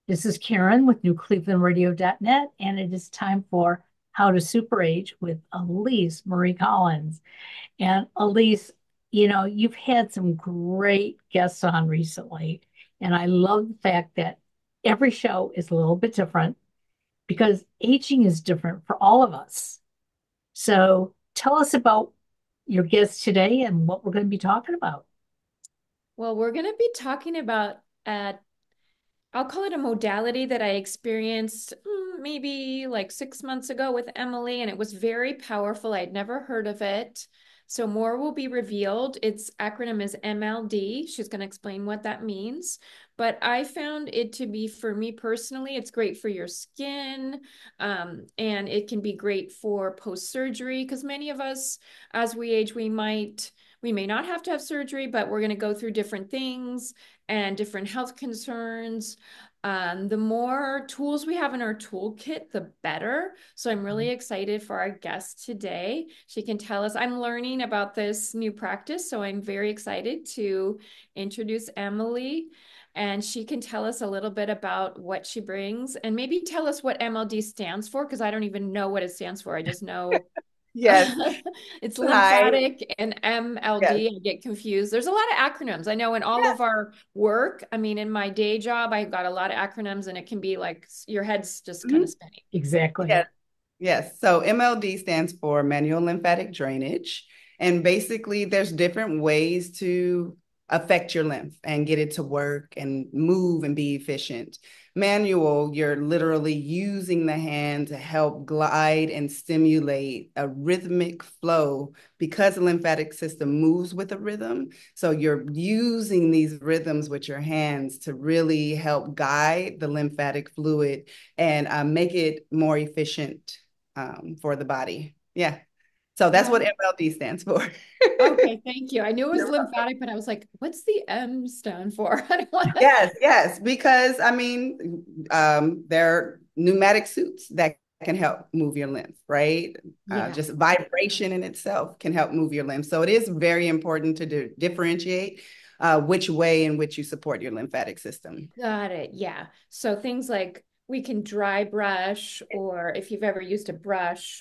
This is Karen with newclevelandradio.net, and it is time for How to Super Age with Elise Marie Collins. And Elise, you've had some great guests on recently, and I love the fact that every show is a little bit different because aging is different for all of us. So tell us about your guest today and what we're going to be talking about. Well, we're going to be talking about I'll call it a modality that I experienced maybe like 6 months ago with Emily, and it was very powerful. I'd never heard of it. So more will be revealed. Its acronym is MLD. She's going to explain what that means. But I found it to be, for me personally, it's great for your skin, and it can be great for post-surgery because many of us, as we age, we may not have to have surgery, but we're going to go through different things and different health concerns. The more tools we have in our toolkit, the better. So I'm really excited for our guest today. She can tell us, I'm learning about this new practice, so I'm very excited to introduce Emily. And she can tell us a little bit about what she brings and maybe tell us what MLD stands for, because I don't even know what it stands for. I just know Yes. it's Hi. lymphatic and Yes. MLD. I get confused. There's a lot of acronyms. I know in all Yes. of our work, I mean, in my day job, I got a lot of acronyms and it can be like your head's just kind of Mhm. spinning. Exactly. Yes. Yes. So MLD stands for manual lymphatic drainage. And basically, there's different ways to affect your lymph and get it to work and move and be efficient. Manual, you're literally using the hand to help glide and stimulate a rhythmic flow because the lymphatic system moves with a rhythm. So you're using these rhythms with your hands to really help guide the lymphatic fluid and make it more efficient for the body. Yeah. So that's what Wow. MLD stands for. Okay, thank you. I knew it was lymphatic, but I was like, what's the M stand for? I don't want to. Yes, yes, because I mean, there are pneumatic suits that can help move your lymph, right? Yeah. Just vibration in itself can help move your lymph. So it is very important to differentiate which way in which you support your lymphatic system. Got it. Yeah. So things like we can dry brush, or if you've ever used a brush,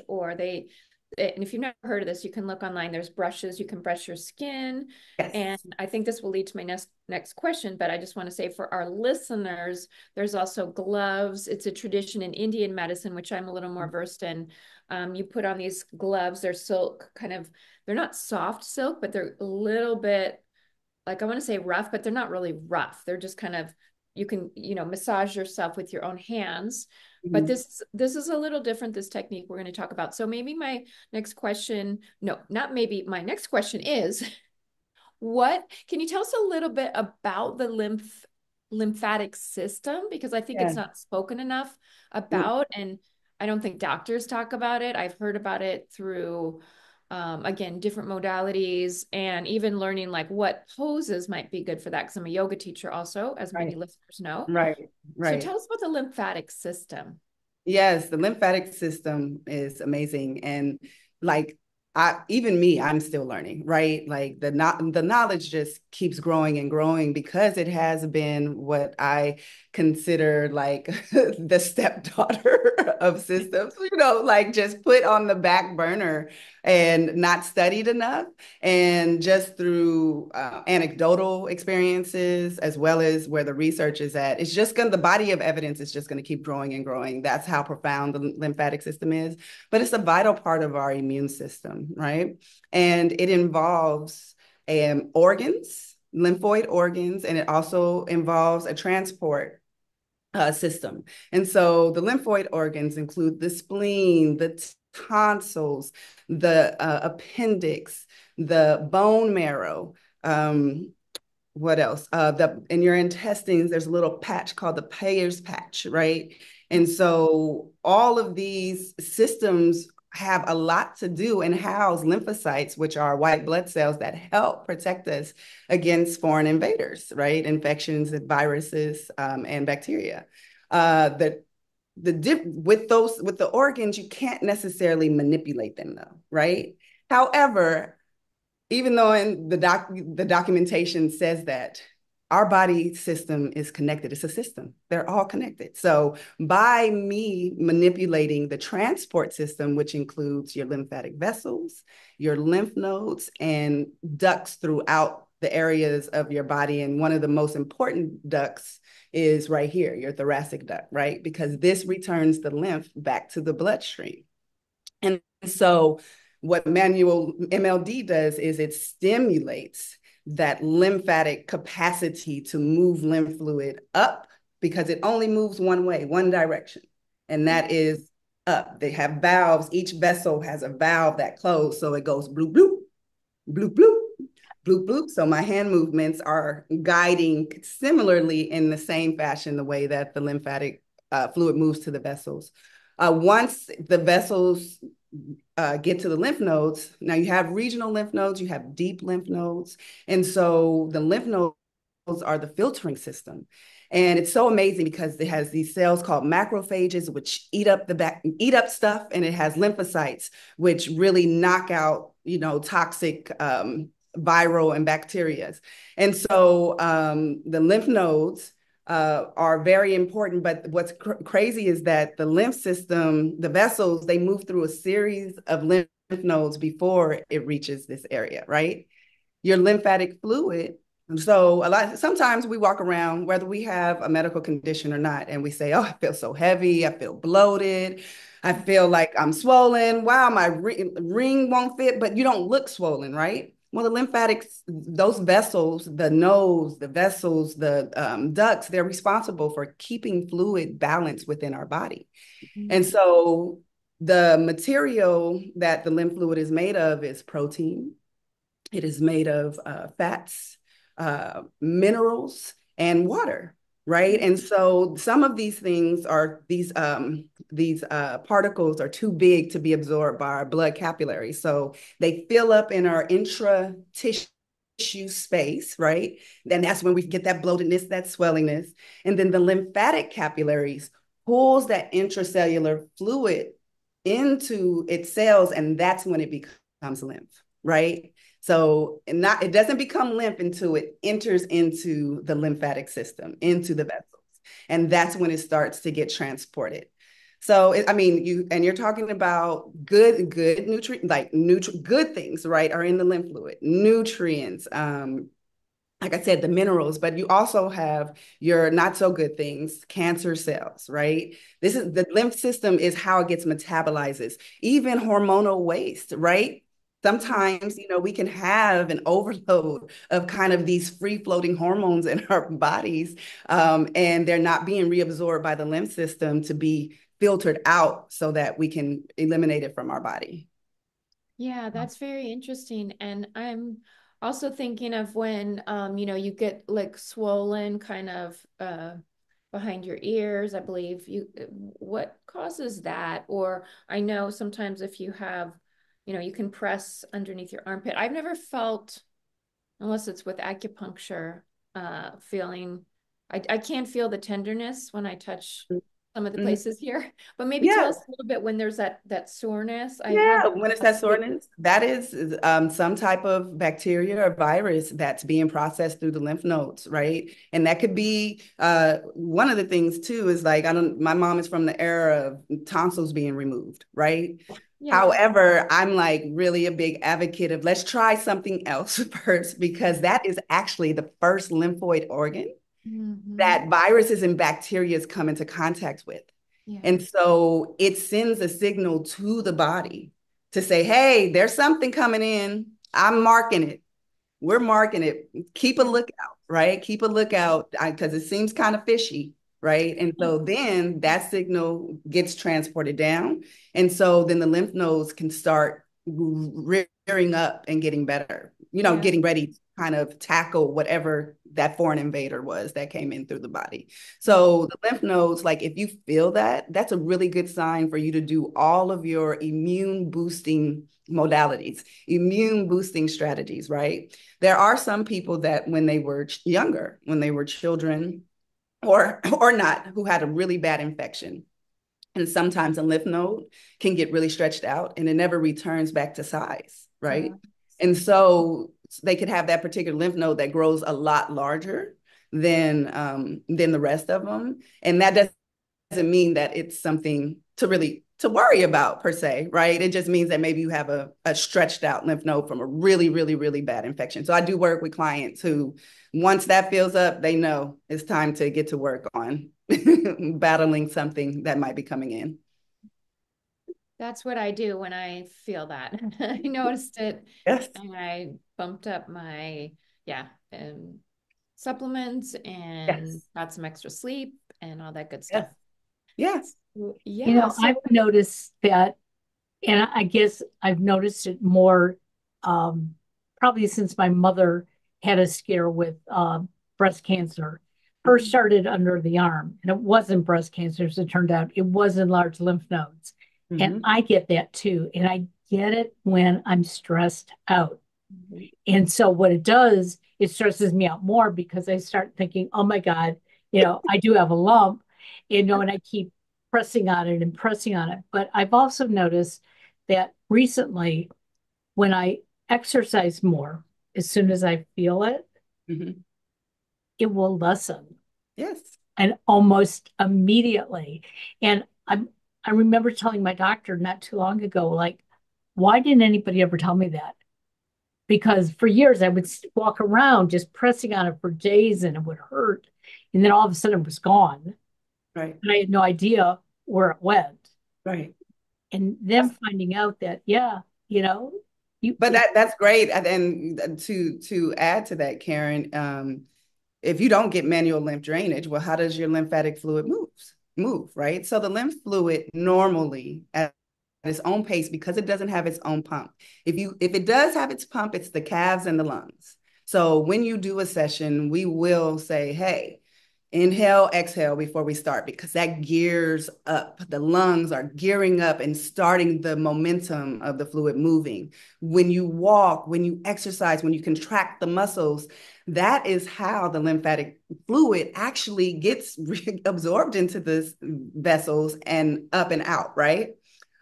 and if you've never heard of this, you can look online. There's brushes, you can brush your skin. And Yes. I think this will lead to my next question, but I just want to say for our listeners, there's also gloves. It's a tradition in Indian medicine, which I'm a little more versed in. You put on these gloves, they're silk, kind of, they're not soft silk, but they're a little bit, like, I want to say rough, but they're not really rough. They're just kind of, you can, massage yourself with your own hands. But Mhm. this is a little different, this technique we're going to talk about. So maybe my next question, no, not maybe, my next question is, what can you tell us a little bit about the lymphatic system? Because I think it's Yeah. not spoken enough Mm. about, and I don't think doctors talk about it. I've heard about it through, again, different modalities, and even learning like what poses might be good for that. Because I'm a yoga teacher also, as many Right, listeners know. right, So right. tell us about the lymphatic system. Yes, the lymphatic system is amazing. And like even me, I'm still learning, right? Like the knowledge just keeps growing and growing because it has been what I consider like the stepdaughter of systems, like just put on the back burner and not studied enough. And just through anecdotal experiences, as well as where the research is at, it's just going to, the body of evidence is just going to keep growing and growing. That's how profound the lymphatic system is. But it's a vital part of our immune system, right? And it involves organs, lymphoid organs, and it also involves a transport system. And so the lymphoid organs include the spleen, the tonsils, the appendix, the bone marrow. What else? The in your intestines, there's a little patch called the Peyer's patch, right? And so all of these systems have a lot to do and house lymphocytes, which are white blood cells that help protect us against foreign invaders, right? Infections and viruses and bacteria. With the organs, you can't necessarily manipulate them though, right? However, even though in the documentation says that our body system is connected. It's a system. They're all connected. So by me manipulating the transport system, which includes your lymphatic vessels, your lymph nodes, and ducts throughout the areas of your body. And one of the most important ducts is right here, your thoracic duct, right? Because this returns the lymph back to the bloodstream. And so what manual MLD does is it stimulates that lymphatic capacity to move lymph fluid up, because it only moves one way, one direction, and that is up. They have valves. Each vessel has a valve that closes, so it goes bloop, bloop, bloop, bloop, bloop, bloop. So my hand movements are guiding similarly in the same fashion, the way that the lymphatic fluid moves to the vessels. Once the vessels get to the lymph nodes, now you have regional lymph nodes, you have deep lymph nodes. And so the lymph nodes are the filtering system. And it's so amazing because it has these cells called macrophages, which eat up stuff, and it has lymphocytes, which really knock out, toxic viral and bacteria. And so the lymph nodes are very important. But what's crazy is that the lymph system, the vessels, they move through a series of lymph nodes before it reaches this area, right? Your lymphatic fluid. So sometimes we walk around, whether we have a medical condition or not, and we say, oh, I feel so heavy, I feel bloated, I feel like I'm swollen. Wow, my ring won't fit, but you don't look swollen, right? Well, the lymphatics, those vessels, the nodes, the vessels, the ducts, they're responsible for keeping fluid balance within our body. Mm-hmm. And so the material that the lymph fluid is made of is protein. It is made of fats, minerals, and water, right? And so some of these things are, these particles are too big to be absorbed by our blood capillaries. So they fill up in our intra-tissue space, right? Then that's when we get that bloatedness, that swellingness. And then the lymphatic capillaries pulls that intracellular fluid into its cells, and that's when it becomes lymph, right? So it doesn't become lymph until it enters into the lymphatic system, into the vessels. And that's when it starts to get transported. So, you're talking about good nutrient, good things, right, are in the lymph fluid, nutrients, like I said, the minerals, but you also have your not so good things, cancer cells, right? The lymph system is how it gets metabolizes, even hormonal waste, right? Sometimes, we can have an overload of kind of these free-floating hormones in our bodies, and they're not being reabsorbed by the lymph system to be filtered out so that we can eliminate it from our body. Yeah, that's very interesting. And I'm also thinking of when, you get like swollen kind of behind your ears, I believe. What causes that? Or I know sometimes if you have, you can press underneath your armpit. I've never felt, unless it's with acupuncture, feeling, I can't feel the tenderness when I touch some of the places here, but maybe tell us a little bit when there's that soreness. When it's that soreness, that is some type of bacteria or virus that's being processed through the lymph nodes, right? And that could be one of the things too is like, my mom is from the era of tonsils being removed, right? Yeah. However, I'm like really a big advocate of let's try something else first, because that is actually the first lymphoid organ that viruses and bacteria come into contact with. Yeah. And so it sends a signal to the body to say, hey, there's something coming in. I'm marking it. We're marking it. Keep a lookout, right? Keep a lookout because it seems kind of fishy, right? And so then that signal gets transported down. And so then the lymph nodes can start rearing up and getting better, getting ready to kind of tackle whatever that foreign invader was that came in through the body. So the lymph nodes, like if you feel that, that's a really good sign for you to do all of your immune boosting modalities, immune boosting strategies, right? There are some people that when they were younger, when they were children or not, who had a really bad infection. And sometimes a lymph node can get really stretched out and it never returns back to size, right? And so they could have that particular lymph node that grows a lot larger. than the rest of them. And that doesn't mean that it's something to worry about per se, right? It just means that maybe you have a stretched out lymph node from a really, really, really bad infection. So I do work with clients who, once that fills up, they know it's time to get to work on battling something that might be coming in. That's what I do when I feel that. I noticed it. Yes. And I bumped up my, supplements and got some extra sleep and all that good stuff. Yes. Yeah. I've noticed that, and I guess I've noticed it more probably since my mother had a scare with breast cancer. First started under the arm, and it wasn't breast cancer, as it turned out. It was enlarged lymph nodes. And I get that too. And I get it when I'm stressed out. And so what it does, it stresses me out more because I start thinking, oh my God, I do have a lump, and I keep pressing on it and pressing on it. But I've also noticed that recently, when I exercise more, as soon as I feel it, it will lessen. Yes. And almost immediately. And I remember telling my doctor not too long ago, like, why didn't anybody ever tell me that? Because for years I would walk around just pressing on it for days and it would hurt. And then all of a sudden it was gone. Right. And I had no idea where it went. Right. And then finding out that, but that's great. And to add to that, Karen, if you don't get manual lymph drainage, well, how does your lymphatic fluid move, right? So the lymph fluid normally at its own pace, because it doesn't have its own pump. If it does have its pump, it's the calves and the lungs. So when you do a session, we will say, hey, inhale, exhale before we start, because that gears up. The lungs are gearing up and starting the momentum of the fluid moving. When you walk, when you exercise, when you contract the muscles, that is how the lymphatic fluid actually gets absorbed into the vessels and up and out, right?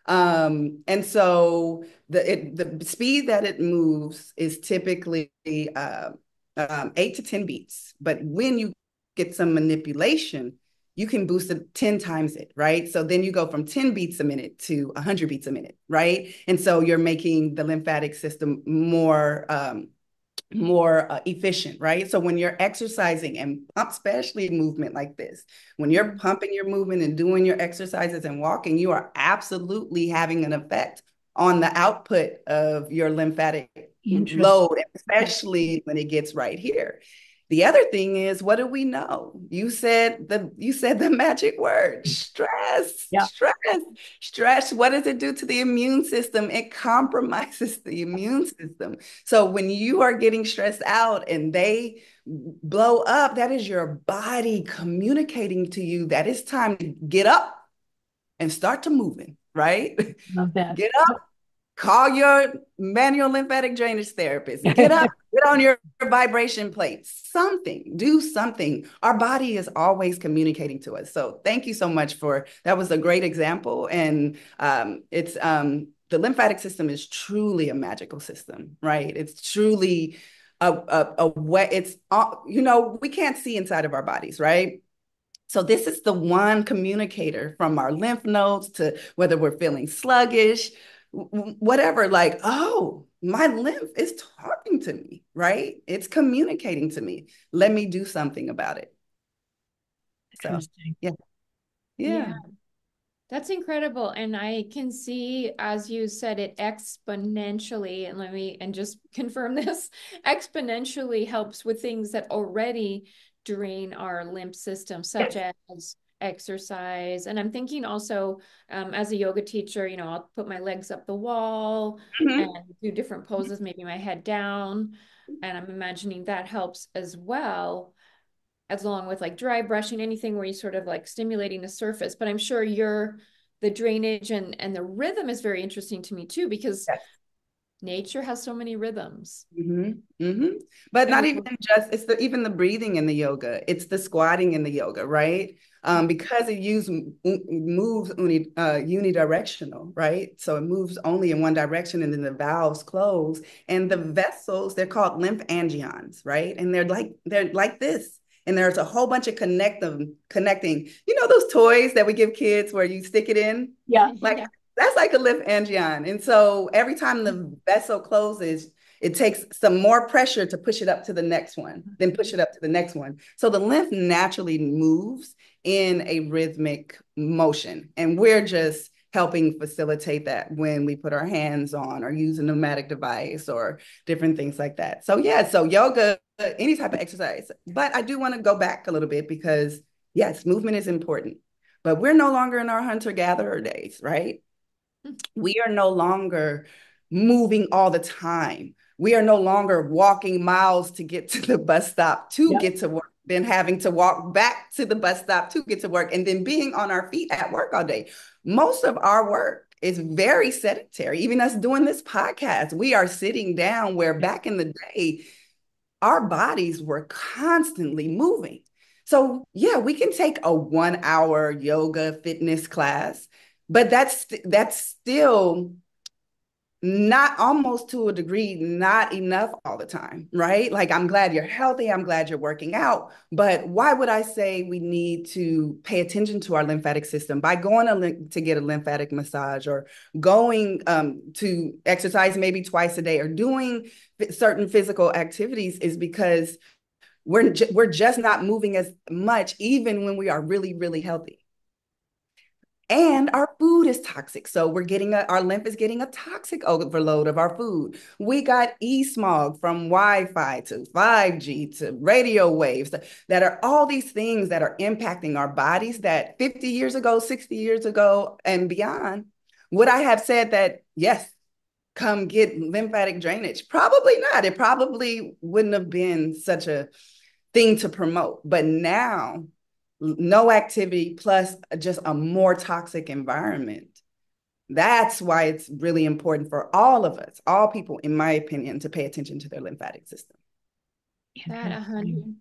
And so the speed that it moves is typically 8 to 10 beats. But when you get some manipulation, you can boost it 10 times it, right? So then you go from 10 beats a minute to 100 beats a minute, right? And so you're making the lymphatic system more efficient, right? So when you're exercising and especially movement like this, when you're pumping your movement and doing your exercises and walking, you are absolutely having an effect on the output of your lymphatic load, especially when it gets right here. The other thing is, what do we know? You said the magic word, stress. Yeah. Stress. What does it do to the immune system? It compromises the immune system. So when you are getting stressed out and they blow up, that is your body communicating to you that it's time to get up and start to moving, right? Love that. Get up. Call your manual lymphatic drainage therapist. Get up, get on your vibration plate. Do something. Our body is always communicating to us. So thank you so much that was a great example. And the lymphatic system is truly a magical system, right? It's truly we can't see inside of our bodies, right? So this is the one communicator from our lymph nodes to whether we're feeling sluggish, whatever, like, oh, my lymph is talking to me, right? It's communicating to me. Let me do something about it. So, yeah. That's incredible. And I can see, as you said, it exponentially, and just confirm this, exponentially helps with things that already drain our lymph system, such as exercise. And I'm thinking also, as a yoga teacher, I'll put my legs up the wall and do different poses, maybe my head down. And I'm imagining that helps as well, as along with like dry brushing, anything where you sort of like stimulating the surface. But I'm sure the drainage and the rhythm is very interesting to me too, because nature has so many rhythms. But not even just, even the breathing in the yoga. It's the squatting in the yoga, right? Because it moves unidirectional, right? So it moves only in one direction, and then the valves close, and the vessels, they're called lymphangions, right? And they're like this. And there's a whole bunch of connecting, those toys that we give kids where you stick it in? Yeah. Like Yeah. that's like a lymphangion. And so every time the vessel closes, it takes some more pressure to push it up to the next one, then push it up to the next one. So the lymph naturally moves in a rhythmic motion. And we're just helping facilitate that when we put our hands on or use a pneumatic device or different things like that. So yeah, so yoga, any type of exercise. But I do want to go back a little bit because yes, movement is important, but we're no longer in our hunter-gatherer days, right? We are no longer moving all the time. We are no longer walking miles to get to the bus stop to get to work, then having to walk back to the bus stop to get to work, and then being on our feet at work all day. Most of our work is very sedentary. Even us doing this podcast, we are sitting down where back in the day, our bodies were constantly moving. So yeah, we can take a 1 hour yoga fitness class, but that's still not, almost to a degree, not enough all the time, right? Like, I'm glad you're healthy. I'm glad you're working out. But why would I say we need to pay attention to our lymphatic system by going to get a lymphatic massage, or going to exercise maybe twice a day, or doing certain physical activities, is because we're just not moving as much, even when we are really, really healthy. And our food is toxic. So our lymph is getting a toxic overload of our food. We got e-smog from Wi-Fi to 5G to radio waves that are all these things that are impacting our bodies that 50 years ago, 60 years ago, and beyond, would I have said that, yes, come get lymphatic drainage? Probably not. It probably wouldn't have been such a thing to promote. But now, no activity plus just a more toxic environment. That's why it's really important for all of us, all people, in my opinion, to pay attention to their lymphatic system. That 100.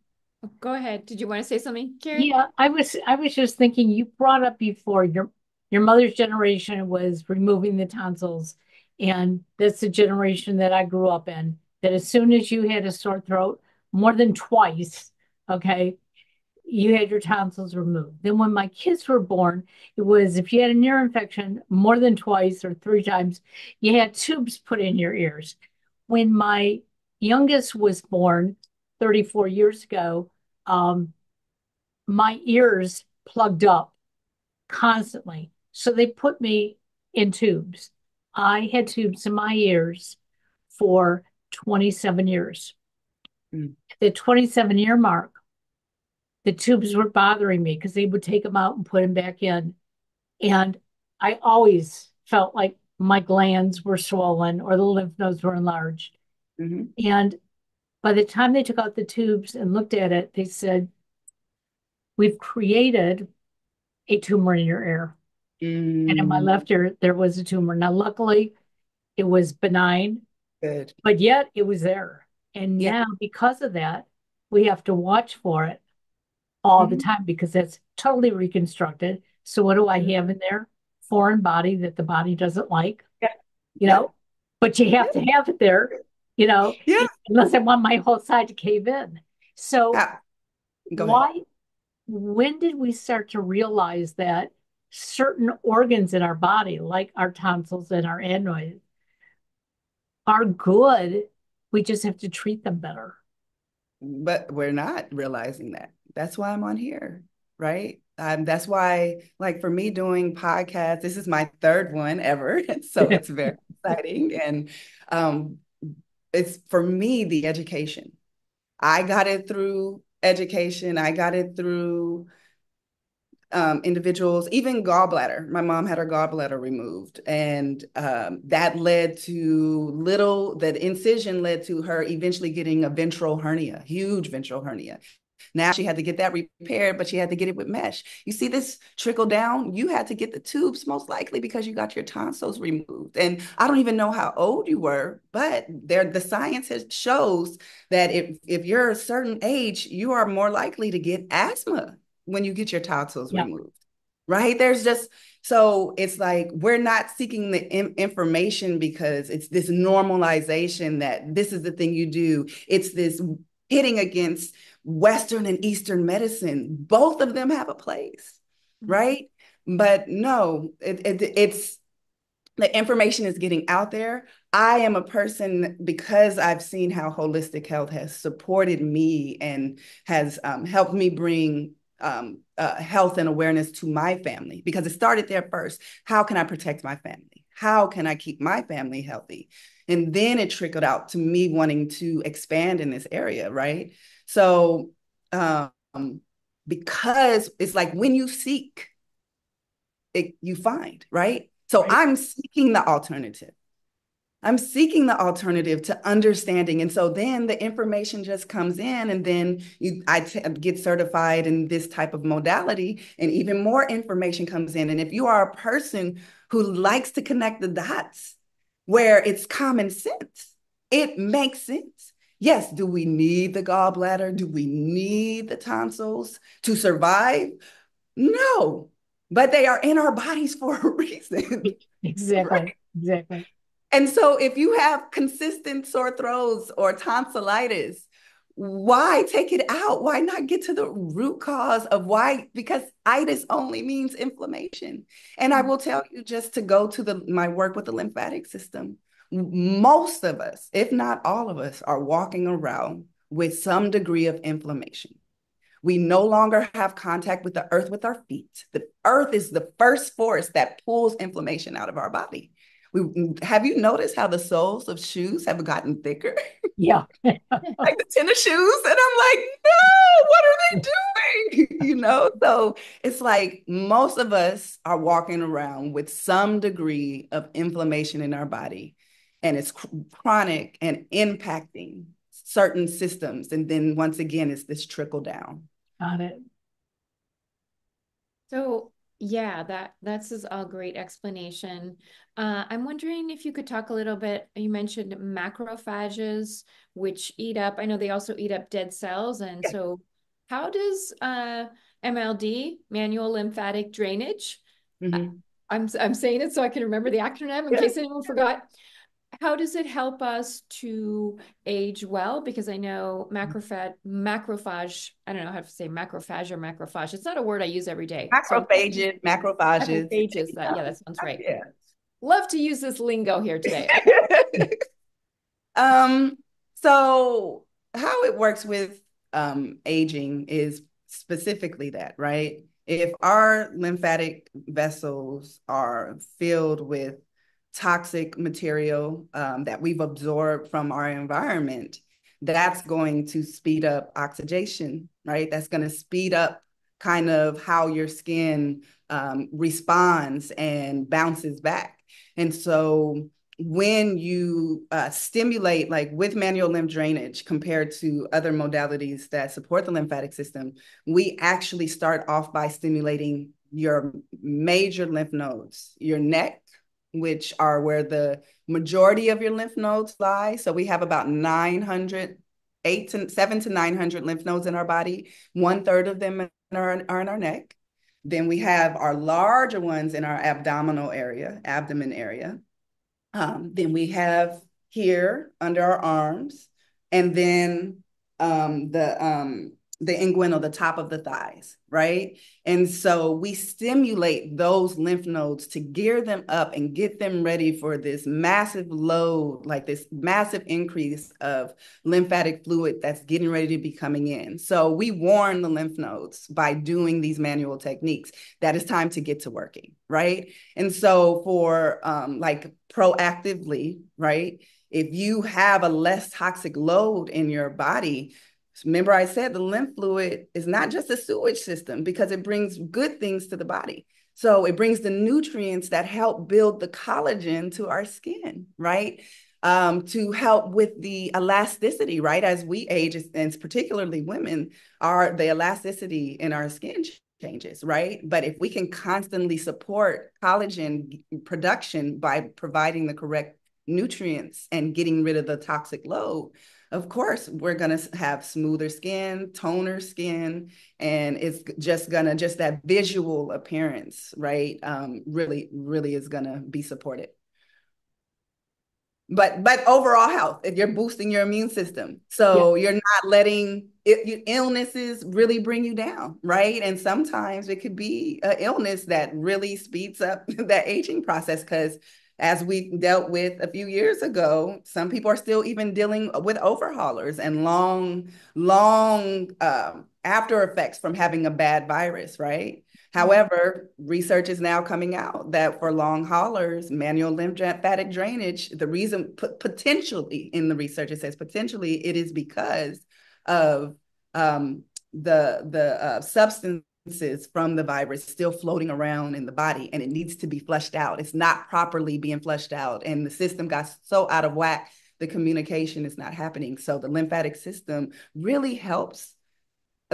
Go ahead. Did you want to say something, Karen? Yeah, I was just thinking, you brought up before your mother's generation was removing the tonsils, and that's the generation that I grew up in. That as soon as you had a sore throat, more than twice, okay, you had your tonsils removed. Then when my kids were born, it was, if you had an ear infection more than twice or three times, you had tubes put in your ears. When my youngest was born 34 years ago, my ears plugged up constantly. So they put me in tubes. I had tubes in my ears for 27 years. Mm. The 27-year mark, the tubes were bothering me because they would take them out and put them back in. And I always felt like my glands were swollen or the lymph nodes were enlarged. Mm-hmm. And by the time they took out the tubes and looked at it, they said, we've created a tumor in your ear. And in my left ear, there was a tumor. Now, luckily, it was benign, Good. but yet it was there. And Yeah. now, because of that, we have to watch for it all the time because that's totally reconstructed. So, what do I have in there? Foreign body that the body doesn't like, Yeah. but you have to have it there, Yeah. unless I want my whole side to cave in. So, Go ahead. when did we start to realize that certain organs in our body, like our tonsils and our adenoids, are good? We just have to treat them better. But we're not realizing that. That's why I'm on here, right? That's why, like, for me doing podcasts, this is my third one ever. So it's very exciting. And it's, for me, the education. I got it through education. I got it through individuals, even gallbladder. My mom had her gallbladder removed, and that incision led to her eventually getting a ventral hernia, huge ventral hernia. Now she had to get that repaired, but she had to get it with mesh. You see this trickle down? You had to get the tubes most likely because you got your tonsils removed. And I don't even know how old you were, but the science shows that if you're a certain age, you are more likely to get asthma when you get your tonsils removed, right? So it's like, we're not seeking the information because it's this normalization that this is the thing you do. It's this hitting against Western and Eastern medicine. Both of them have a place, right? But no, it's the information is getting out there. I am a person, because I've seen how holistic health has supported me and has helped me bring health and awareness to my family, because it started there first. How can I protect my family? How can I keep my family healthy? And then it trickled out to me wanting to expand in this area, right? So, because it's like when you seek, you find, right? So Right. I'm seeking the alternative. I'm seeking the alternative to understanding. And so then the information just comes in, and then I get certified in this type of modality, and even more information comes in. And if you are a person who likes to connect the dots where it's common sense, it makes sense. Yes, do we need the gallbladder? Do we need the tonsils to survive? No, but they are in our bodies for a reason. Exactly. Right? Exactly. And so if you have consistent sore throats or tonsillitis, why take it out? Why not get to the root cause of why? Because itis only means inflammation. And I will tell you, just to go to my work with the lymphatic system, most of us, if not all of us, are walking around with some degree of inflammation. We no longer have contact with the earth with our feet. The earth is the first force that pulls inflammation out of our body. Have you noticed how the soles of shoes have gotten thicker? Yeah. Like the tennis shoes. And I'm like, no, what are they doing? So it's like most of us are walking around with some degree of inflammation in our body, and it's chronic and impacting certain systems. And then once again, it's this trickle down. Got it. So yeah, that's a great explanation. I'm wondering if you could talk a little bit. You mentioned macrophages, which eat up. I know they also eat up dead cells, and Yeah. so how does MLD, manual lymphatic drainage? Mm-hmm. I'm saying it so I can remember the acronym in case anyone forgot. How does it help us to age well? Because I know macrophage, I don't know how to say macrophage or macrophage. It's not a word I use every day. So Macrophages. macrophages, yeah, that sounds right. Yeah. Love to use this lingo here today. Um, so how it works with aging is specifically that, right? If our lymphatic vessels are filled with toxic material that we've absorbed from our environment, that's going to speed up oxidation, right? That's going to speed up kind of how your skin responds and bounces back. And so when you stimulate, like with manual lymph drainage compared to other modalities that support the lymphatic system, we actually start off by stimulating your major lymph nodes, your neck, which are where the majority of your lymph nodes lie. So we have about 7 to 900 lymph nodes in our body. 1/3 of them are in our neck. Then we have our larger ones in our abdomen area. Then we have here under our arms, and then the inguinal, the top of the thighs, right? And so we stimulate those lymph nodes to gear them up and get them ready for this massive load, like this massive increase of lymphatic fluid that's getting ready to be coming in. So we warn the lymph nodes by doing these manual techniques that it's time to get to working, right? And so for like proactively, right? If you have a less toxic load in your body, remember I said the lymph fluid is not just a sewage system, because it brings good things to the body. So it brings the nutrients that help build the collagen to our skin, right? To help with the elasticity, right? As we age, and particularly women, the elasticity in our skin changes, right? But if we can constantly support collagen production by providing the correct nutrients and getting rid of the toxic load, of course, we're going to have smoother skin, toner skin, and it's just that visual appearance, right? Really, really is going to be supported. but overall health, if you're boosting your immune system. So you're not letting illnesses really bring you down, right? And sometimes it could be an illness that really speeds up that aging process, because as we dealt with a few years ago, some people are still even dealing with overhaulers and long after effects from having a bad virus, right? However, research is now coming out that for long haulers, manual lymphatic drainage, the reason potentially in the research, it says potentially it is because of the substances from the virus still floating around in the body, and it needs to be flushed out. It's not properly being flushed out, and the system got so out of whack, the communication is not happening. So the lymphatic system really helps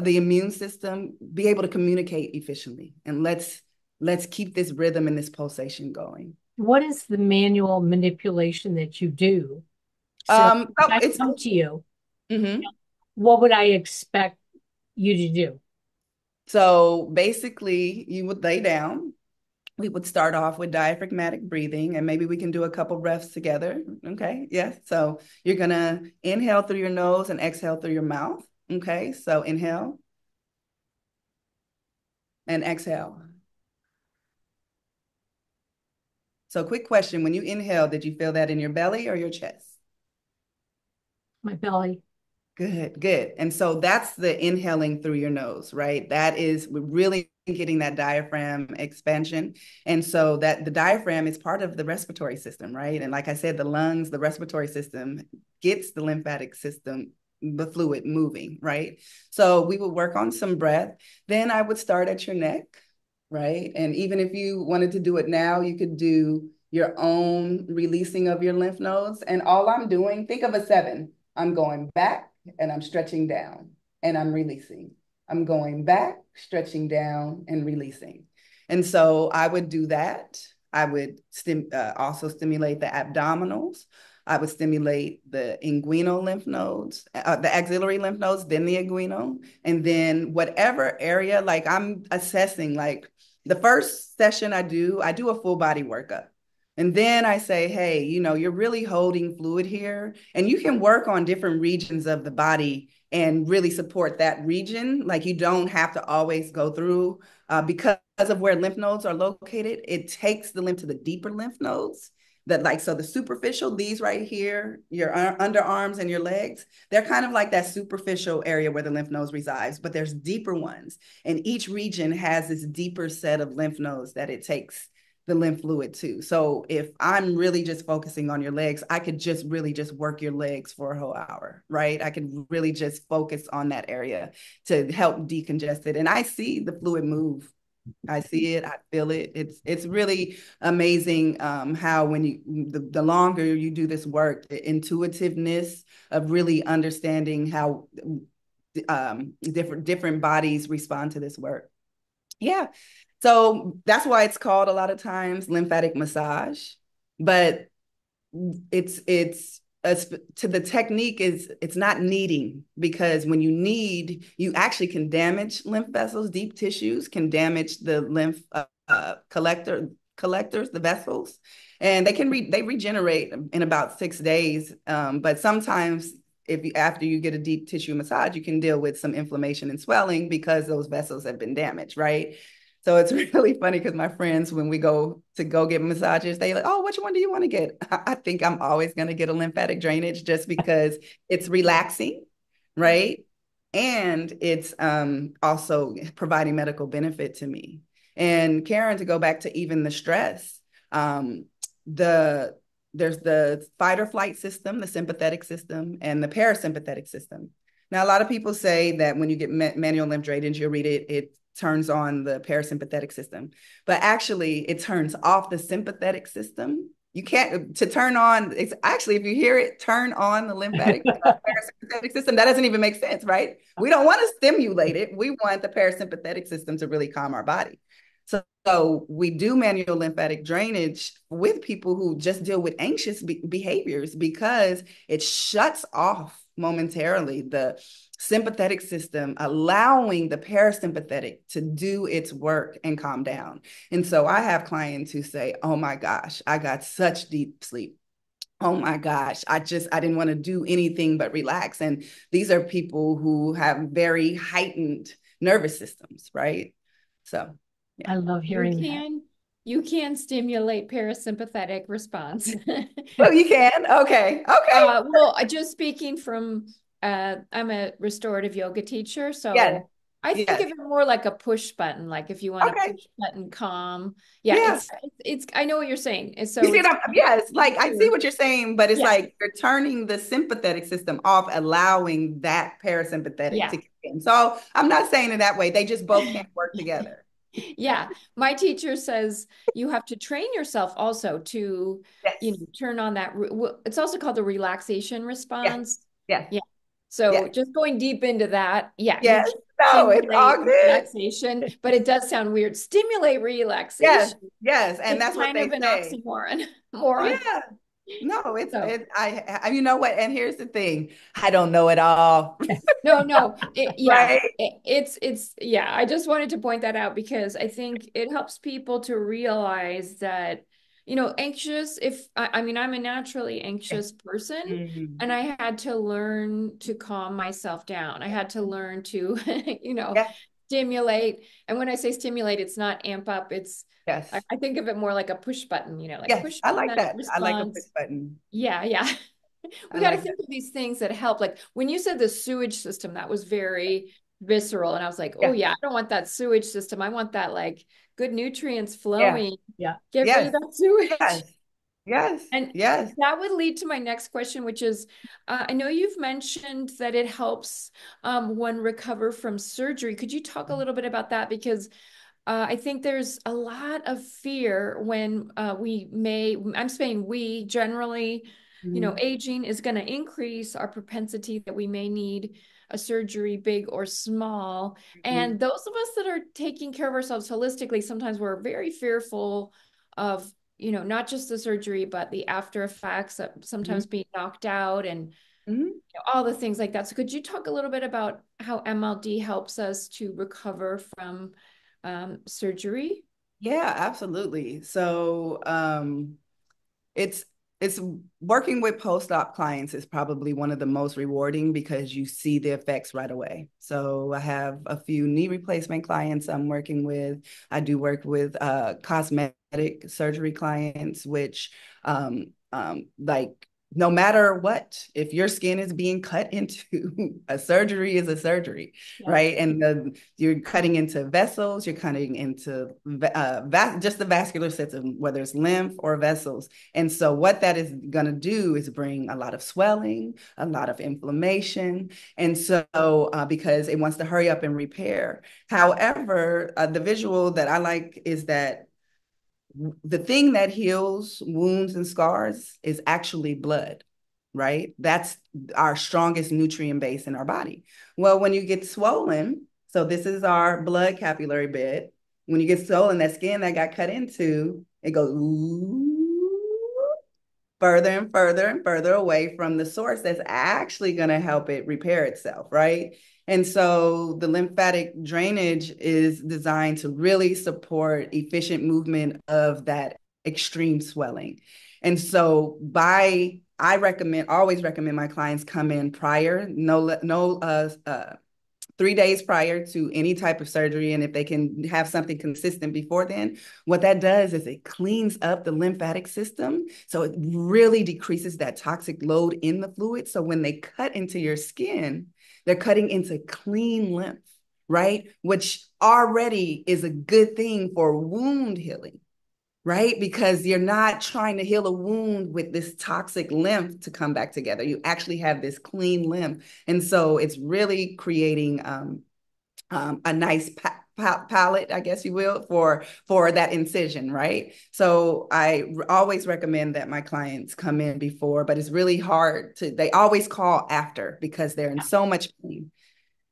the immune system be able to communicate efficiently. And let's keep this rhythm and this pulsation going. What is the manual manipulation that you do? So if I come to you, what would I expect you to do? So basically, you would lay down. We would start off with diaphragmatic breathing, and maybe we can do a couple breaths together. Okay, yes. So you're gonna inhale through your nose and exhale through your mouth. Okay, so inhale and exhale. So quick question, when you inhale, did you feel that in your belly or your chest? My belly. Good, good. And so that's the inhaling through your nose, right? That is really getting that diaphragm expansion. And so that the diaphragm is part of the respiratory system, right? And like I said, the lungs, the respiratory system gets the lymphatic system, the fluid moving, right? So we would work on some breath. Then I would start at your neck, right? And even if you wanted to do it now, you could do your own releasing of your lymph nodes. And all I'm doing, think of a 7. I'm going back and I'm stretching down and I'm releasing. I'm going back, stretching down and releasing. And so I would do that. I would also stimulate the abdominals. I would stimulate the inguinal lymph nodes, the axillary lymph nodes, then the inguinal, and then whatever area, like I'm assessing, like the first session I do a full body workup. And then I say, hey, you're really holding fluid here, and you can work on different regions of the body and really support that region. Like you don't have to always go through because of where lymph nodes are located. It takes the lymph to the deeper lymph nodes so the superficial, these right here, your underarms and your legs, they're kind of like that superficial area where the lymph nodes resides, but there's deeper ones. And each region has this deeper set of lymph nodes that it takes the lymph fluid too. So if I'm really just focusing on your legs, I could just really just work your legs for a whole hour, right? I could really just focus on that area to help decongest it. And I see the fluid move. I see it, I feel it. It's really amazing how when the longer you do this work, the intuitiveness of really understanding how different bodies respond to this work. Yeah. So that's why it's called a lot of times lymphatic massage, but it's to the technique is it's not kneading, because when you knead, you actually can damage lymph vessels. Deep tissues can damage the lymph collectors, the vessels, and they regenerate in about 6 days. But sometimes after you get a deep tissue massage, you can deal with some inflammation and swelling because those vessels have been damaged, right? So it's really funny because my friends, when we go get massages, they like, oh, which one do you want to get? I think I'm always going to get a lymphatic drainage just because it's relaxing, right? And it's also providing medical benefit to me. And Karen, to go back to even the stress, there's the fight or flight system, the sympathetic system, and the parasympathetic system. Now, a lot of people say that when you get manual lymph drainage, you'll read it, it turns on the parasympathetic system, but actually it turns off the sympathetic system. You can't, to turn on, it's actually, if you hear it, turn on the lymphatic parasympathetic system, that doesn't even make sense, right? We don't want to stimulate it. We want the parasympathetic system to really calm our body. So we do manual lymphatic drainage with people who just deal with anxious behaviors, because it shuts off momentarily the sympathetic system, allowing the parasympathetic to do its work and calm down. And so I have clients who say, oh my gosh, I got such deep sleep. oh my gosh, I didn't want to do anything but relax. And these are people who have very heightened nervous systems, right? So, yeah. I love You hearing that. can you can stimulate parasympathetic response. Oh, you can? Okay. Okay. Just speaking from I'm a restorative yoga teacher, Yes. so I think Yes. of it more like a push button, like if you want a Okay. push button calm. Yeah, Yeah. it's I know what you're saying. And You so see it's what I'm, yes, like I see to, what you're saying, but it's yeah, like you're turning the sympathetic system off, allowing that parasympathetic to yeah. kick in. So I'm not saying it that way. They just both can't work together. Yeah, my teacher says you have to train yourself also to, Yes. turn on that. It's also called the relaxation Yes. response. Yes. Yeah. So Yes. just going deep into that, yeah, you Yes. can No, it's stimulate all good. relaxation, but it does sound weird. Stimulate Yes. relaxation. Yes. And It's that's what kind they of an say. oxymoron. Moron. Yeah. No, So you know what? And here's the thing. I don't know it all. no, no, yeah, Right. yeah. I just wanted to point that out because I think it helps people to realize that, anxious. If I mean, I'm a naturally anxious person, Mhm. and I had to learn to calm myself down. I had to learn to, Yes. stimulate. And when I say stimulate, it's not amp up. It's I, Yes. I think of it more like a push button. Like Yes. push I on like that that. I like a push response. button. Yeah, yeah. I We got to like that. think of these things that help. Like when you said the sewage system, that was very visceral. And I was like, oh, Yeah. yeah, I don't want that sewage system. I want that like good nutrients Yeah. flowing. Yeah. Get rid of Yes. that sewage. Yes. Yes. And Yes. that would lead to my next question, which is I know you've mentioned that it helps one recover from surgery. Could you talk a little bit about that? Because I think there's a lot of fear when I'm saying we generally, Mhm. aging is going to increase our propensity that we may need a surgery, big or small. Mhm. And those of us that are taking care of ourselves holistically, sometimes we're very fearful of, not just the surgery, but the after effects of Mhm. sometimes being knocked out and Mhm. all the things like that. So could you talk a little bit about how MLD helps us to recover from surgery? Yeah, absolutely. So, it's it's working with post-op clients is probably one of the most rewarding because you see the effects right away. So I have a few knee replacement clients I'm working with. I do work with cosmetic surgery clients, which like no matter what, if your skin is being cut into, a surgery is a surgery, Yeah. right? And you're cutting into vessels, you're cutting into just the vascular system, whether it's lymph or vessels. And so what that is going to do is bring a lot of swelling, a lot of inflammation. And so because it wants to hurry up and repair. However, the visual that I like is that the thing that heals wounds and scars is actually blood, right? That's our strongest nutrient base in our body. Well, when you get swollen, so this is our blood capillary bed. When you get swollen, that skin that got cut into, it goes further and further and further away from the source that's actually going to help it repair itself, right? And so the lymphatic drainage is designed to really support efficient movement of that extreme swelling. And so always recommend my clients come in prior, no 3 days prior to any type of surgery. And if they can have something consistent before then, what that does is it cleans up the lymphatic system. So it really decreases that toxic load in the fluid. So when they cut into your skin, they're cutting into clean lymph, right? Which already is a good thing for wound healing, right? Because you're not trying to heal a wound with this toxic lymph to come back together. You actually have this clean lymph. And so it's really creating a nice palette, I guess you will, for that incision, right? So I always recommend that my clients come in before, but it's really hard they always call after because they're in so much pain.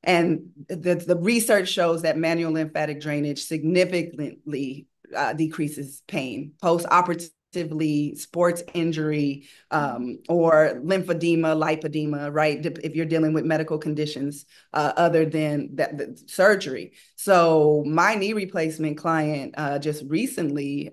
And the research shows that manual lymphatic drainage significantly decreases pain post-operatively sports injury, or lymphedema, lipedema, right? If you're dealing with medical conditions other than the surgery. So my knee replacement client just recently,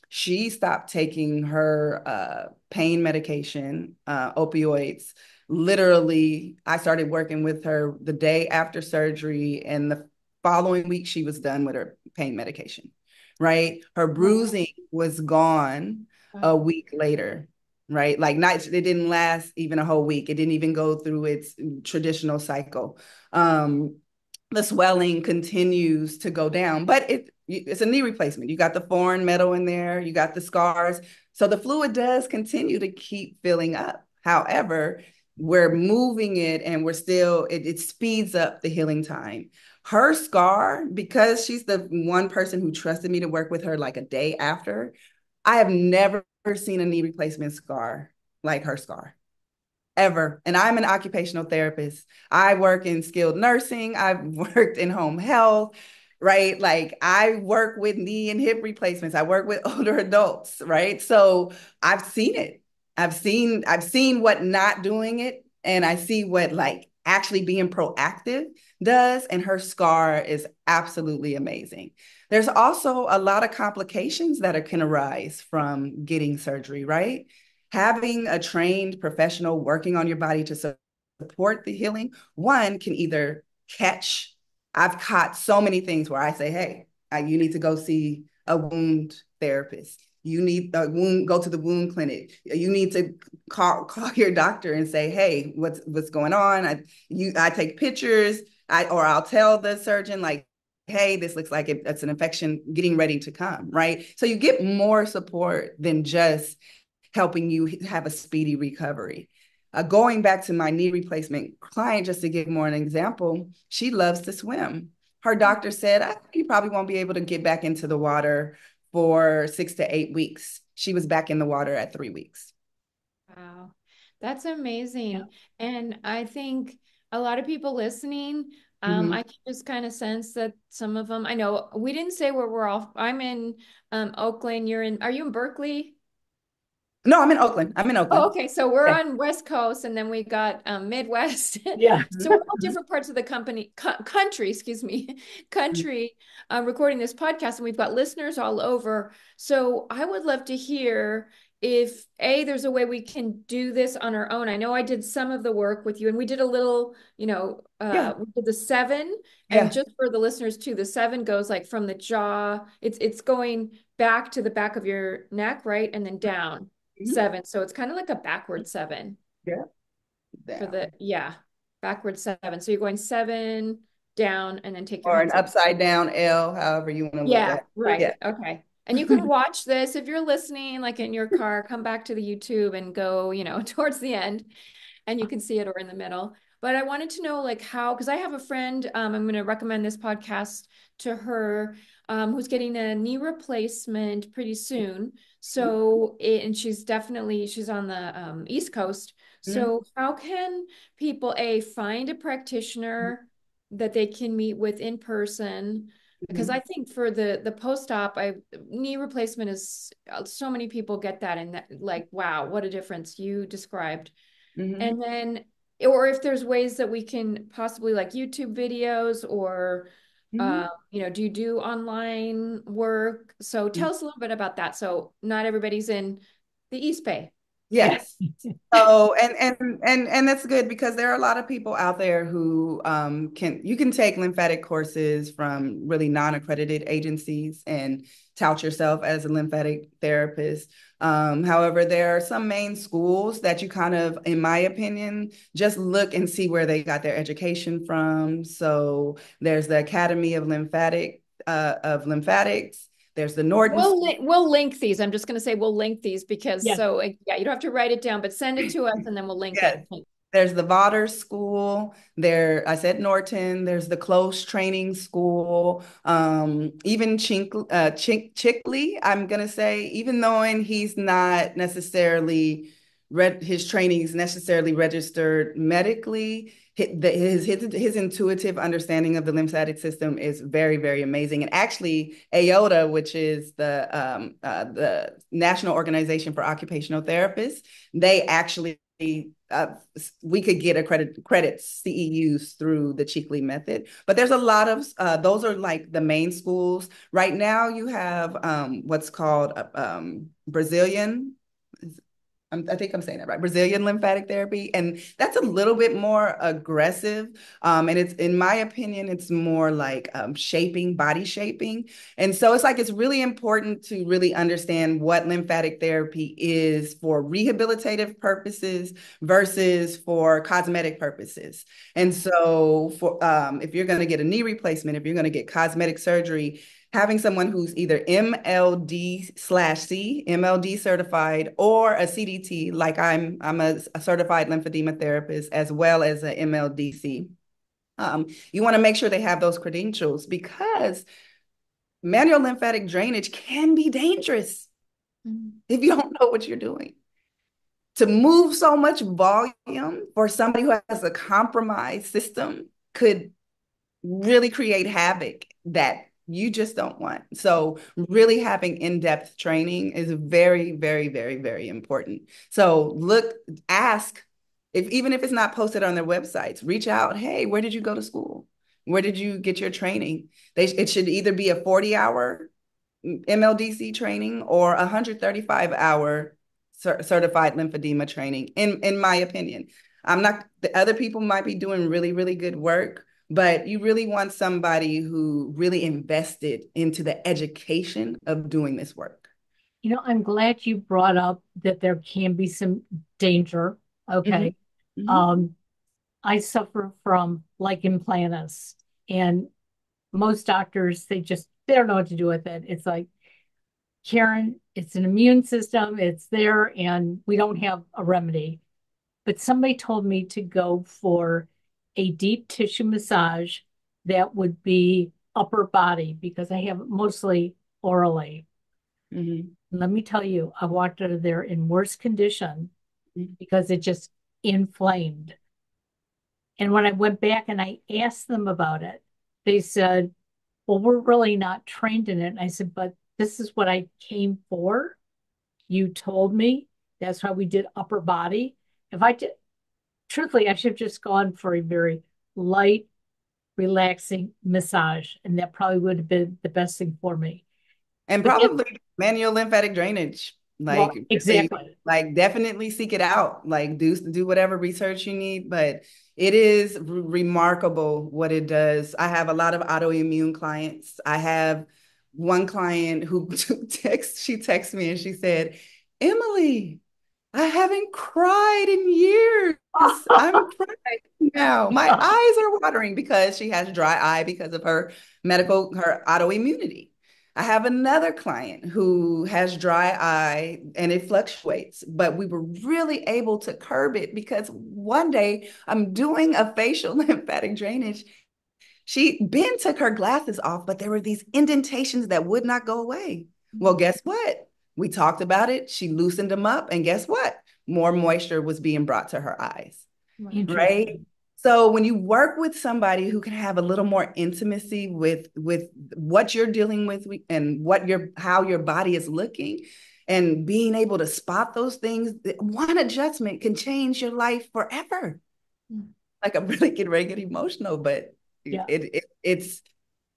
she stopped taking her pain medication, opioids. Literally, I started working with her the day after surgery, and the following week she was done with her pain medication, right? Her bruising was gone a week later, right? Like it didn't last even a whole week. It didn't even go through its traditional cycle. The swelling continues to go down, but it's a knee replacement. You got the foreign metal in there, you got the scars. So the fluid does continue to keep filling up. However, we're moving it and we're still, it speeds up the healing time. Her scar, because she's the one person who trusted me to work with her like a day after, I have never seen a knee replacement scar like her scar, ever. And I'm an occupational therapist. I work in skilled nursing. I've worked in home health, right? Like I work with knee and hip replacements. I work with older adults, right? So I've seen it. I've seen what not doing it, and I see what like actually being proactive does, and her scar is absolutely amazing. There's also a lot of complications that can arise from getting surgery, right? Having a trained professional working on your body to support the healing, one can either catch, I've caught so many things where I say, hey, you need to go see a wound therapist. You need go to the wound clinic. You need to call your doctor and say, hey, what's going on? I take pictures, or I'll tell the surgeon like, hey, this looks like it's an infection getting ready to come, right? So you get more support than just helping you have a speedy recovery. Going back to my knee replacement client, just to give more an example, she loves to swim. Her doctor said, you probably won't be able to get back into the water for 6 to 8 weeks. She was back in the water at 3 weeks. Wow, that's amazing. And I think a lot of people listening, I can just kind of sense that some of them, I know we didn't say where we're all, I'm in Oakland, are you in Berkeley? No, I'm in Oakland. Oh, okay. So we're on West Coast, and then we got Midwest. Yeah. So we're all different parts of the country, excuse me, country, recording this podcast, and we've got listeners all over. So I would love to hear if there's a way we can do this on our own. I know I did some of the work with you, and we did a little, we did the 7, and just for the listeners too, the 7 goes like from the jaw. It's going back to the back of your neck, right, and then down. 7. So it's kind of like a backward 7. Yeah. Backward 7. So you're going 7 down and then take your or hands an upside down L, however you want to look at it. Right. Yeah. Okay. And you can watch this if you're listening, like in your car, come back to the YouTube and go, towards the end, and you can see it, or in the middle. But I wanted to know like how, because I have a friend, I'm going to recommend this podcast to her, who's getting a knee replacement pretty soon. So, and she's on the East Coast. So how can people find a practitioner that they can meet with in person? Because I think for the post-op, knee replacement is, so many people get that, and that, like, wow, what a difference you described. And then, or if there's ways that we can possibly, like YouTube videos, or do you do online work? So tell us a little bit about that. So not everybody's in the East Bay. Yes. So and that's good, because there are a lot of people out there who you can take lymphatic courses from really non-accredited agencies and tout yourself as a lymphatic therapist. However, there are some main schools that you kind of, in my opinion, just look and see where they got their education from. So there's the Academy of Lymphatics. There's the Norton. We'll link these. I'm just going to say we'll link these because you don't have to write it down, but send it to us and then we'll link it. There's the Vodder school. I said Norton. There's the Klose Training school. Even Chikly, I'm going to say, even though he's not necessarily his training is necessarily registered medically, his intuitive understanding of the lymphatic system is very, very amazing. And actually, ILWTI, which is the National Organization for Occupational Therapists, they actually we could get credit CEUs through the Chikly method. But there's a lot of those are like the main schools. Right now, you have what's called Brazilian. I think I'm saying that right. Brazilian lymphatic therapy. And that's a little bit more aggressive. And it's, in my opinion, it's more like body shaping. And so it's really important to really understand what lymphatic therapy is for rehabilitative purposes versus for cosmetic purposes. And so for if you're going to get a knee replacement, if you're going to get cosmetic surgery, having someone who's either MLD/C, MLD certified, or a CDT, like I'm a certified lymphedema therapist as well as a MLDC. You want to make sure they have those credentials because manual lymphatic drainage can be dangerous if you don't know what you're doing. To move so much volume for somebody who has a compromised system could really create havoc that you just don't want. So really having in-depth training is very, very, very, very important. So ask, even if it's not posted on their websites, reach out. Hey, where did you go to school? Where did you get your training? It should either be a 40-hour MLDC training or 135-hour certified lymphedema training, in my opinion. The other people might be doing really, really good work, but you really want somebody who really invested into the education of doing this work. I'm glad you brought up that there can be some danger. Okay. Mm-hmm. I suffer from lichen planus, and most doctors, they don't know what to do with it. It's like, Karen, it's an immune system, it's there, and we don't have a remedy. But somebody told me to go for a deep tissue massage that would be upper body because I have it mostly orally. Mm-hmm. Let me tell you, I walked out of there in worse condition because it just inflamed. And when I went back and I asked them about it, they said, well, we're really not trained in it. And I said, but this is what I came for. You told me. That's why we did upper body. If I did, truthfully, I should have just gone for a very light, relaxing massage, and that probably would have been the best thing for me. And But probably manual lymphatic drainage. well, exactly. Like definitely seek it out. Like do whatever research you need, but it is remarkable what it does. I have a lot of autoimmune clients. I have one client who she texted me and she said, Emily, I haven't cried in years. I'm crying now. My eyes are watering because she has dry eye because of her autoimmunity. I have another client who has dry eye and it fluctuates, but we were really able to curb it because one day I'm doing a facial lymphatic drainage. Ben took her glasses off, but there were these indentations that would not go away. Well, guess what? We talked about it. She loosened them up, and guess what? More moisture was being brought to her eyes, right? So when you work with somebody who can have a little more intimacy with what you're dealing with and how your body is looking, and being able to spot those things, one adjustment can change your life forever. Like, I'm really getting ready to get emotional, but yeah.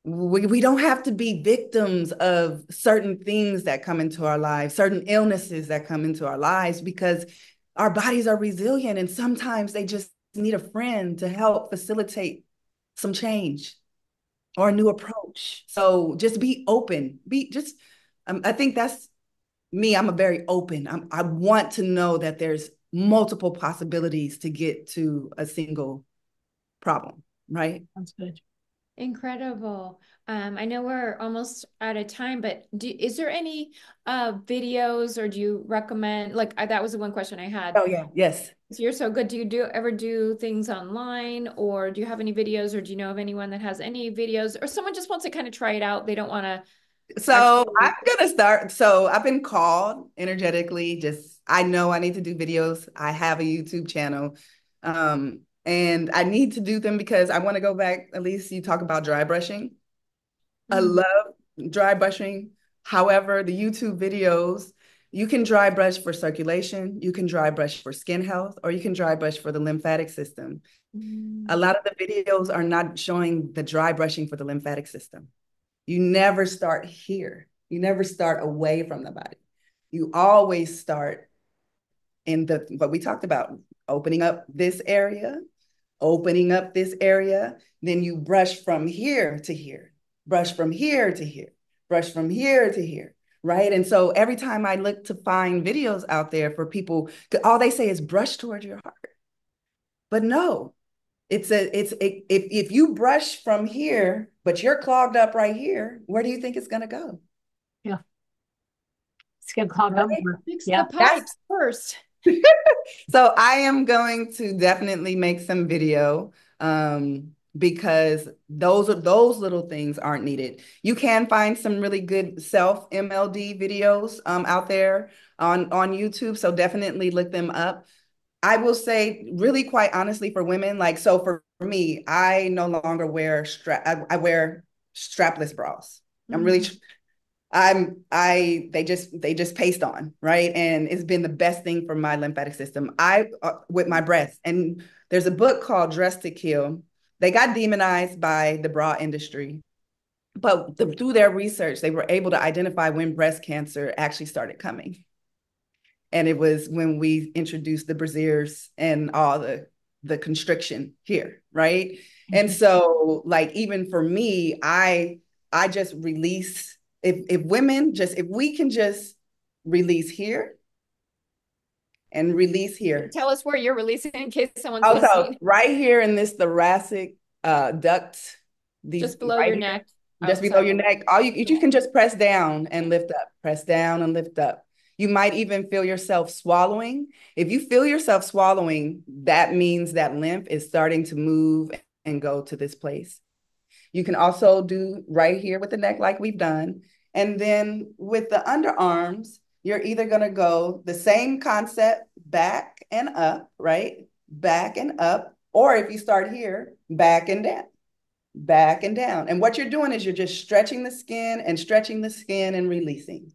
We don't have to be victims of certain things that come into our lives, certain illnesses that come into our lives, because our bodies are resilient and sometimes they just need a friend to help facilitate some change or a new approach. So just be open. I think that's me. I'm a very open. I want to know that there's multiple possibilities to get to a single problem, right? Sounds good. Incredible. I know we're almost out of time, but is there any videos, or do you recommend, like that was the one question I had. Oh yeah, yes. So you're so good. Do you ever do things online, or do you have any videos, or do you know of anyone that has any videos, or someone just wants to kind of try it out? They don't want to. So I'm gonna start. So I've been called energetically. I know I need to do videos. I have a YouTube channel. And I need to do them because I want to go back. At least you talk about dry brushing. I love dry brushing. However, the YouTube videos, you can dry brush for circulation, you can dry brush for skin health, or you can dry brush for the lymphatic system. A lot of the videos are not showing the dry brushing for the lymphatic system. You never start here. You never start away from the body. You always start in what we talked about, opening up this area, opening up this area. Then you brush from here to here, brush from here to here, brush from here to here, right? And so every time I look to find videos out there for people, all they say is brush towards your heart. But no, if you brush from here, but you're clogged up right here, where do you think it's going to go? Yeah. It's going to clog up. Fix the pipes first. So I am going to definitely make some video because those little things aren't needed. You can find some really good self MLD videos out there on YouTube. So definitely look them up. I will say really quite honestly for women, like, so for me, I no longer wear I wear strapless bras. I'm really they just paste on, right? And it's been the best thing for my lymphatic system. With my breasts, and there's a book called Dress to Kill. They got demonized by the bra industry, but through their research, they were able to identify when breast cancer actually started coming. And it was when we introduced the brasiers and all the constriction here, right? And so, like, even for me, I just release. If we can just release here and release here. Tell us where you're releasing in case someone's listening. Right here in this thoracic duct, just below your neck. Just below your neck. You can just press down and lift up, press down and lift up. You might even feel yourself swallowing. If you feel yourself swallowing, that means that lymph is starting to move and go to this place. You can also do right here with the neck like we've done. And then with the underarms, you're either going to go the same concept back and up, right? Back and up. Or if you start here, back and down, back and down. And what you're doing is you're just stretching the skin and releasing.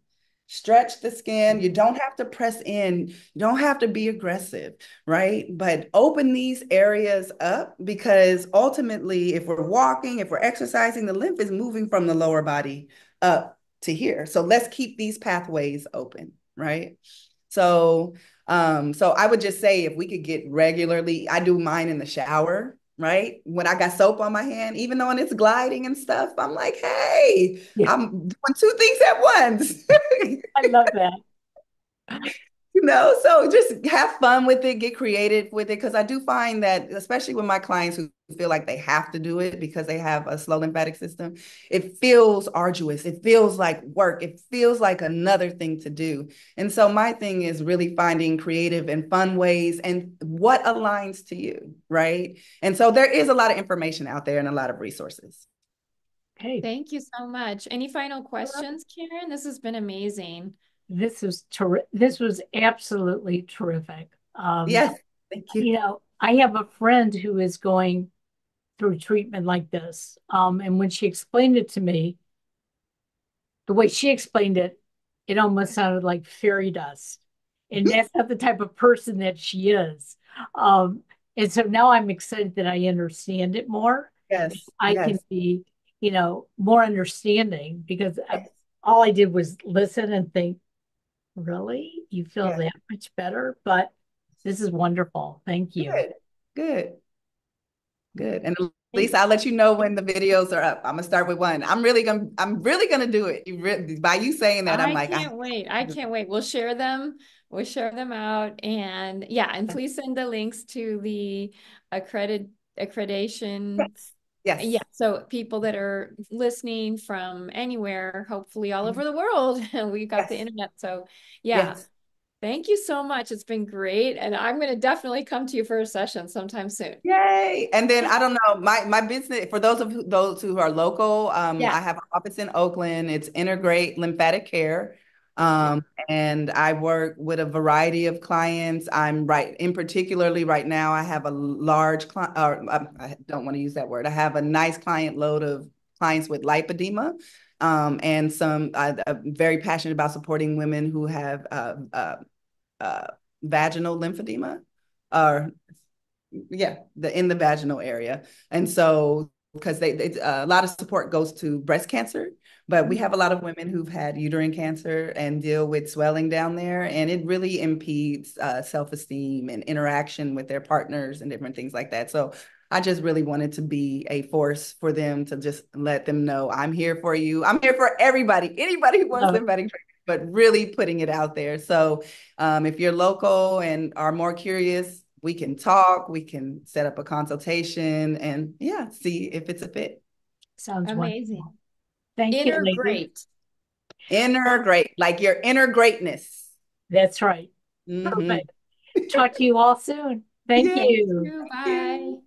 Stretch the skin. You don't have to press in. You don't have to be aggressive, right? But open these areas up because ultimately, if we're walking, if we're exercising, the lymph is moving from the lower body up to here. So let's keep these pathways open, right? So I would just say if we could get regularly, I do mine in the shower, right? When I got soap on my hand, even though it's gliding and stuff, I'm like, hey, I'm doing two things at once. I love that. So just have fun with it, get creative with it. Because I do find that, especially with my clients who feel like they have to do it because they have a slow lymphatic system, it feels arduous. It feels like work. It feels like another thing to do. And so my thing is really finding creative and fun ways and what aligns to you, right? And so there is a lot of information out there and a lot of resources. Okay. Thank you so much. Any final questions, Karen? This has been amazing. This was absolutely terrific. Yes, thank you. I have a friend who is going through treatment like this. And when she explained it to me, the way she explained it, it almost sounded like fairy dust. And that's not the type of person that she is. And so now I'm excited that I understand it more. Yes. I can be, more understanding because all I did was listen and think, really? You feel that much better? But this is wonderful. Thank you. Good. And Lisa, I'll let you know when the videos are up. I'm gonna start with one. I'm really gonna do it. By you saying that, I can't wait. I can't wait. We'll share them. We'll share them out. And and please send the links to the accreditation. Yes. Yeah. So people that are listening from anywhere, hopefully all over the world, we've got the internet. So thank you so much. It's been great. And I'm going to definitely come to you for a session sometime soon. Yay. And then I don't know, my business, for those who are local, I have an office in Oakland. It's Integrate Lymphatic Care. And I work with a variety of clients. In particularly right now, I have a large client, or I don't want to use that word. I have a nice client load of clients with lipedema. And I'm very passionate about supporting women who have vaginal lymphedema, or in the vaginal area. And so, because a lot of support goes to breast cancer, but we have a lot of women who've had uterine cancer and deal with swelling down there, and it really impedes self-esteem and interaction with their partners and different things like that. So I just really wanted to be a force for them, to just let them know I'm here for you. I'm here for anybody who wants lymphatic training, but really putting it out there. So if you're local and are more curious, we can talk, we can set up a consultation, and see if it's a fit. Sounds amazing. wonderful. Thank you, Inner lady. great. Inner great, like your inner greatness. That's right. Mm-hmm. Perfect. Talk to you all soon. Thank Yes. you. Bye.